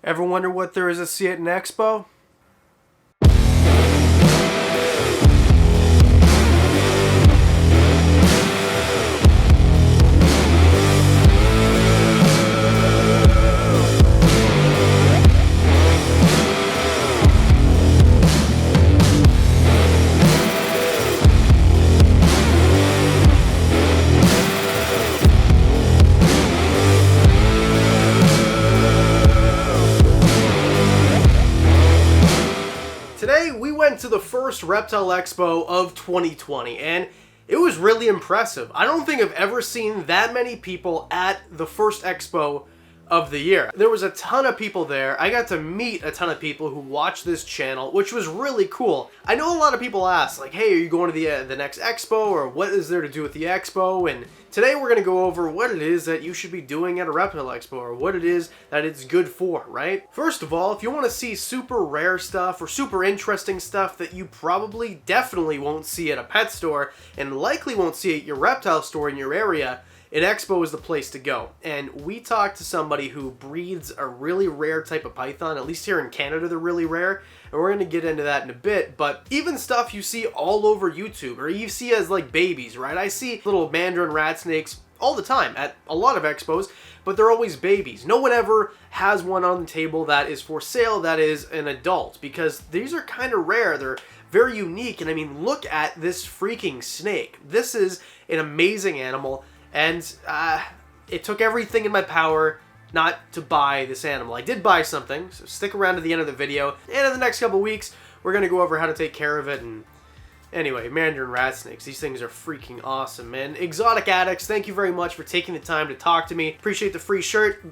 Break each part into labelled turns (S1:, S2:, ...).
S1: Ever wonder what there is to see at an expo? Today, we went to the first Reptile Expo of 2020, and it was really impressive. I don't think I've ever seen that many people at the first expo of the year. There was a ton of people there. I got to meet a ton of people who watch this channel, which was really cool. I know a lot of people ask, like, hey, are you going to the next expo, or what is there to do at the expo? And today we're going to go over what it is that you should be doing at a Reptile Expo, or what it is that it's good for, right? First of all, if you want to see super rare stuff or super interesting stuff that you probably definitely won't see at a pet store and likely won't see at your reptile store in your area, an expo is the place to go. And we talked to somebody who breeds a really rare type of python. At least here in Canada, they're really rare. And we're going to get into that in a bit. But even stuff you see all over YouTube, or you see as like babies, right? I see little Mandarin Rat Snakes all the time at a lot of expos, but they're always babies. No one ever has one on the table that is for sale that is an adult, because these are kind of rare. They're very unique. And I mean, look at this freaking snake. This is an amazing animal. And it took everything in my power not to buy this animal. I did buy something, so stick around to the end of the video. And in the next couple weeks, we're going to go over how to take care of it. And anyway, Mandarin Rat Snakes. These things are freaking awesome, man. Exotic Addicts, thank you very much for taking the time to talk to me. Appreciate the free shirt.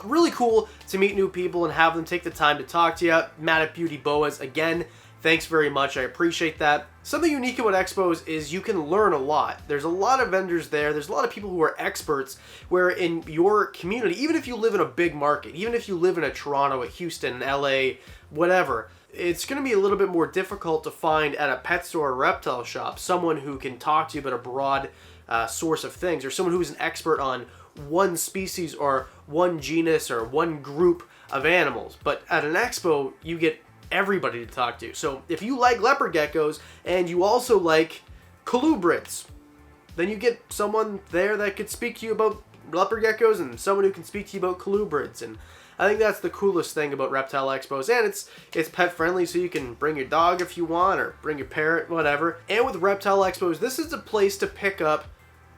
S1: Really cool to meet new people and have them take the time to talk to you. Mad at Beauty Boas, again, thanks very much. I appreciate that. Something unique about expos is you can learn a lot. There's a lot of vendors there. There's a lot of people who are experts, where in your community, even if you live in a big market, even if you live in a Toronto, a Houston, LA, whatever, it's going to be a little bit more difficult to find at a pet store or reptile shop someone who can talk to you about a broad source of things, or someone who's an expert on one species or one genus or one group of animals. But at an expo, you get everybody to talk to. So if you like leopard geckos and you also like colubrids, then you get someone there that could speak to you about leopard geckos and someone who can speak to you about colubrids. And I think that's the coolest thing about Reptile Expos. And it's pet friendly, so you can bring your dog if you want, or bring your parrot, whatever. And with Reptile Expos, this is a place to pick up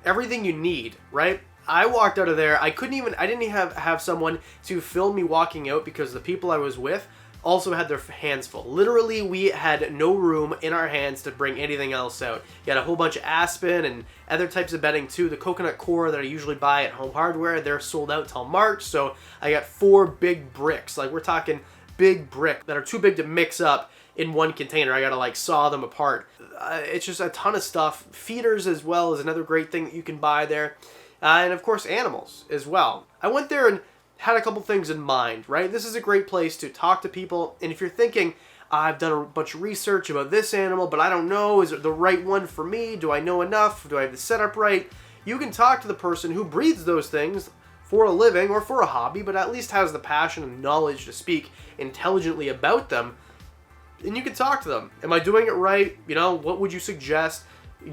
S1: everything you need, right? I walked out of there, I didn't even have someone to film me walking out, because the people I was with also had their hands full. Literally, we had no room in our hands to bring anything else out. You had a whole bunch of aspen and other types of bedding too. The coconut core that I usually buy at Home Hardware, they're sold out till March, so I got 4 big bricks. Like, we're talking big brick that are too big to mix up in one container. I gotta like saw them apart. It's just a ton of stuff. Feeders as well is another great thing that you can buy there. And of course, animals as well. I went there and had a couple things in mind, right? This is a great place to talk to people, and if you're thinking, I've done a bunch of research about this animal, but I don't know, is it the right one for me? Do I know enough? Do I have the setup right? You can talk to the person who breeds those things for a living or for a hobby, but at least has the passion and knowledge to speak intelligently about them, and you can talk to them. Am I doing it right? You know, what would you suggest?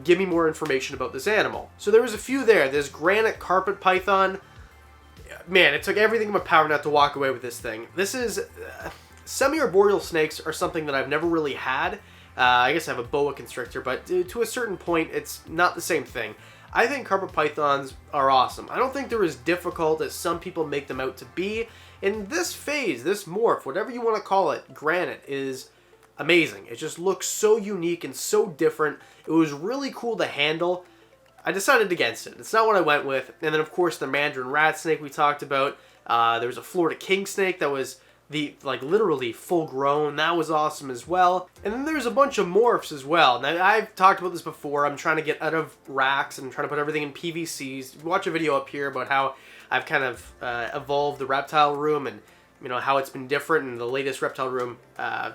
S1: Give me more information about this animal. So there was a few there. There's Granite carpet python. Man, it took everything in my power not to walk away with this thing. This is... semi-arboreal snakes are something that I've never really had. I guess I have a boa constrictor, but to a certain point, it's not the same thing. I think carpet pythons are awesome. I don't think they're as difficult as some people make them out to be. In this phase, this morph, whatever you want to call it, Granite is amazing. It just looks so unique and so different. It was really cool to handle. I decided against it. It's not what I went with. And then, of course, the Mandarin Rat Snake we talked about. There was a Florida King Snake that was literally full grown. That was awesome as well. And then there's a bunch of morphs as well. Now, I've talked about this before. I'm trying to get out of racks and trying to put everything in PVCs. Watch a video up here about how I've kind of evolved the reptile room, and you know how it's been different in the latest reptile room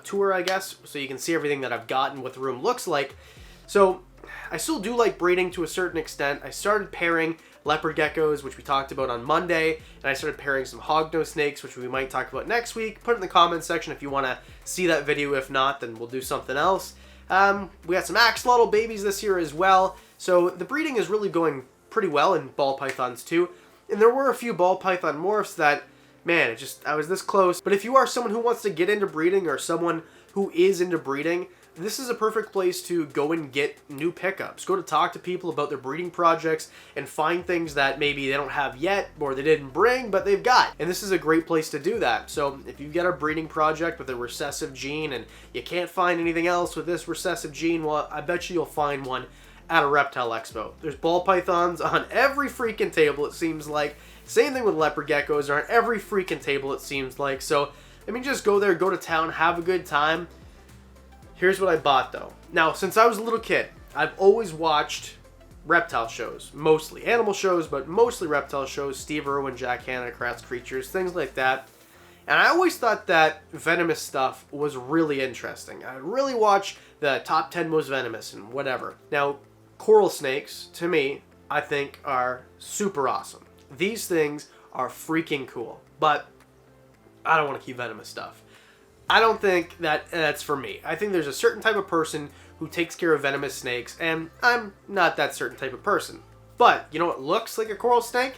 S1: tour, I guess. So you can see everything that I've got and what the room looks like. So I still do like breeding to a certain extent. I started pairing leopard geckos, which we talked about on Monday, and I started pairing some hognose snakes, which we might talk about next week. Put it in the comments section if you want to see that video. If not, then we'll do something else. We got some axolotl babies this year as well, so the breeding is really going pretty well in ball pythons too. And there were a few ball python morphs that, man, I was this close. But if you are someone who wants to get into breeding or someone who is into breeding, this is a perfect place to go and get new pickups. Go to talk to people about their breeding projects and find things that maybe they don't have yet or they didn't bring, but they've got. And this is a great place to do that. So if you've got a breeding project with a recessive gene and you can't find anything else with this recessive gene, well, I bet you'll find one at a Reptile Expo. There's ball pythons on every freaking table, it seems like. Same thing with leopard geckos. They're on every freaking table, it seems like. So, I mean, just go there, go to town, have a good time. Here's what I bought, though. Now, since I was a little kid, I've always watched reptile shows. Mostly animal shows, but mostly reptile shows. Steve Irwin, Jack Hanna, Kratz Creatures, things like that. And I always thought that venomous stuff was really interesting. I'd really watch the top 10 most venomous and whatever. Now, coral snakes, to me, I think are super awesome. These things are freaking cool, but I don't want to keep venomous stuff. I don't think that that's for me. I think there's a certain type of person who takes care of venomous snakes, and I'm not that certain type of person. But, you know what looks like a coral snake?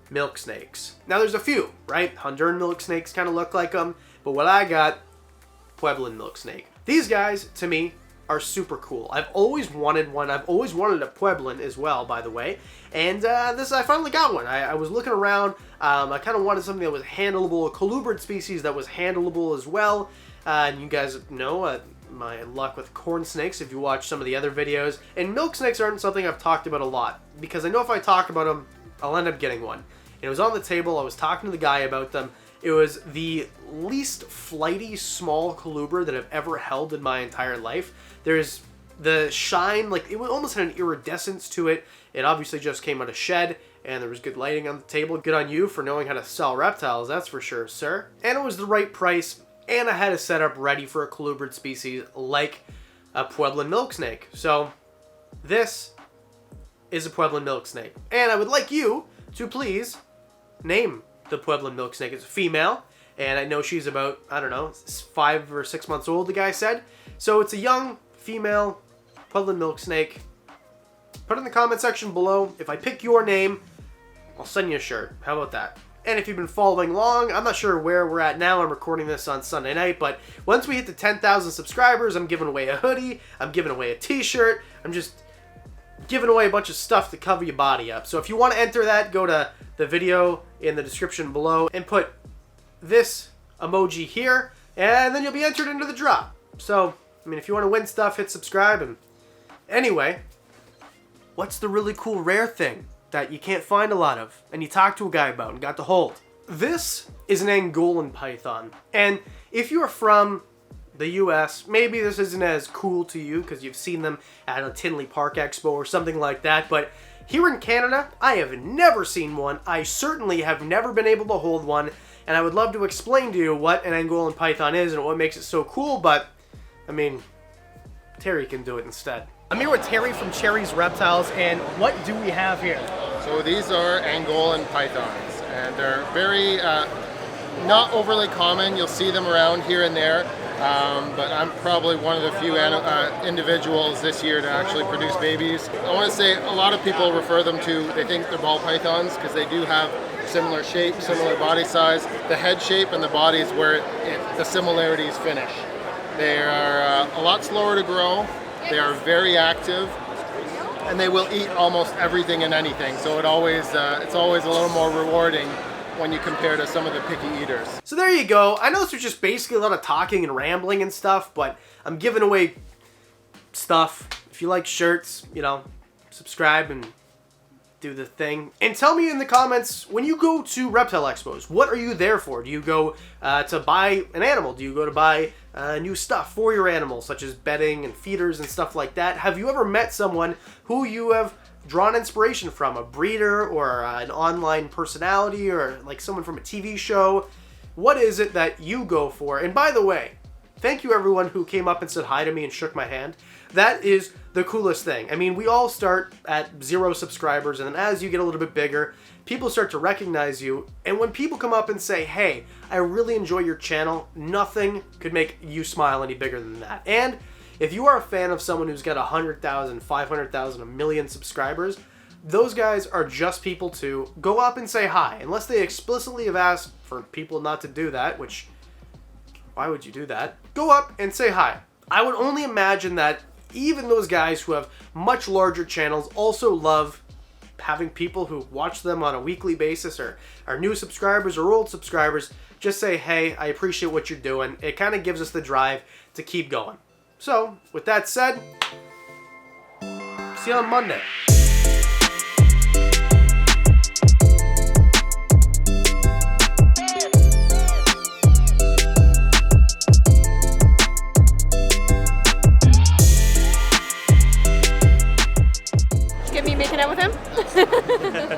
S1: Milk snakes. Now there's a few, right? Honduran milk snakes kind of look like them, but what I got, Pueblan milk snake. These guys, to me, are super cool. I've always wanted one. I've always wanted a Pueblan as well, by the way. And I finally got one. I was looking around. I kind of wanted something that was handleable, a colubrid species that was handleable as well. And you guys know my luck with corn snakes if you watch some of the other videos. And milk snakes aren't something I've talked about a lot, because I know if I talk about them, I'll end up getting one. And it was on the table. I was talking to the guy about them. It was the least flighty small colubrid that I've ever held in my entire life. There's the shine, like it almost had an iridescence to it. It obviously just came out of shed, and there was good lighting on the table. Good on you for knowing how to sell reptiles, that's for sure, sir. And it was the right price, and I had a setup ready for a colubrid species like a Pueblan milk snake. So this is a Pueblan milk snake. And I would like you to please name the Pueblan milk snake. It's a female, and I know she's about, I don't know, 5 or 6 months old, the guy said. So it's a young female Pueblan milk snake. Put it in the comment section below. If I pick your name, I'll send you a shirt. How about that? And if you've been following along, I'm not sure where we're at now. I'm recording this on Sunday night, but once we hit the 10,000 subscribers, I'm giving away a hoodie. I'm giving away a t-shirt. I'm just giving away a bunch of stuff to cover your body up. So if you want to enter that, go to the video in the description below and put this emoji here, and then you'll be entered into the draw. So, I mean, if you want to win stuff, hit subscribe. And anyway, what's the really cool rare thing that you can't find a lot of and you talked to a guy about and got to hold? This is an Angolan Python. And if you're from the US, maybe this isn't as cool to you because you've seen them at a Tinley Park Expo or something like that, but here in Canada, I have never seen one. I certainly have never been able to hold one, and I would love to explain to you what an Angolan Python is and what makes it so cool, but, I mean, Terry can do it instead. I'm here with Terry from Cherry's Reptiles, and what do we have here?
S2: So these are Angolan Pythons, and they're very, not overly common. You'll see them around here and there. But I'm probably one of the few individuals this year to actually produce babies. I want to say a lot of people refer them to, they think they're ball pythons because they do have similar shape, similar body size. The head shape and the body is where the similarities finish. They are a lot slower to grow, they are very active, and they will eat almost everything and anything. So it's always a little more rewarding when you compare to some of the picky eaters.
S1: So there you go. I know this was just basically a lot of talking and rambling and stuff, but I'm giving away stuff. If you like shirts, you know, subscribe and do the thing. And tell me in the comments, when you go to Reptile Expos, what are you there for? Do you go to buy an animal? Do you go to buy new stuff for your animals, such as bedding and feeders and stuff like that? Have you ever met someone who you have drawn inspiration from, a breeder or an online personality or like someone from a TV show? What is it that you go for? And by the way, thank you everyone who came up and said hi to me and shook my hand. That is the coolest thing. I mean, we all start at 0 subscribers, and then as you get a little bit bigger, people start to recognize you. And when people come up and say, hey, I really enjoy your channel, nothing could make you smile any bigger than that. And if you are a fan of someone who's got 100,000, 500,000, a million subscribers, those guys are just people to go up and say hi. Unless they explicitly have asked for people not to do that, which, why would you do that? Go up and say hi. I would only imagine that even those guys who have much larger channels also love having people who watch them on a weekly basis, or are new subscribers or old subscribers, just say, hey, I appreciate what you're doing. It kind of gives us the drive to keep going. So, with that said, see you on Monday.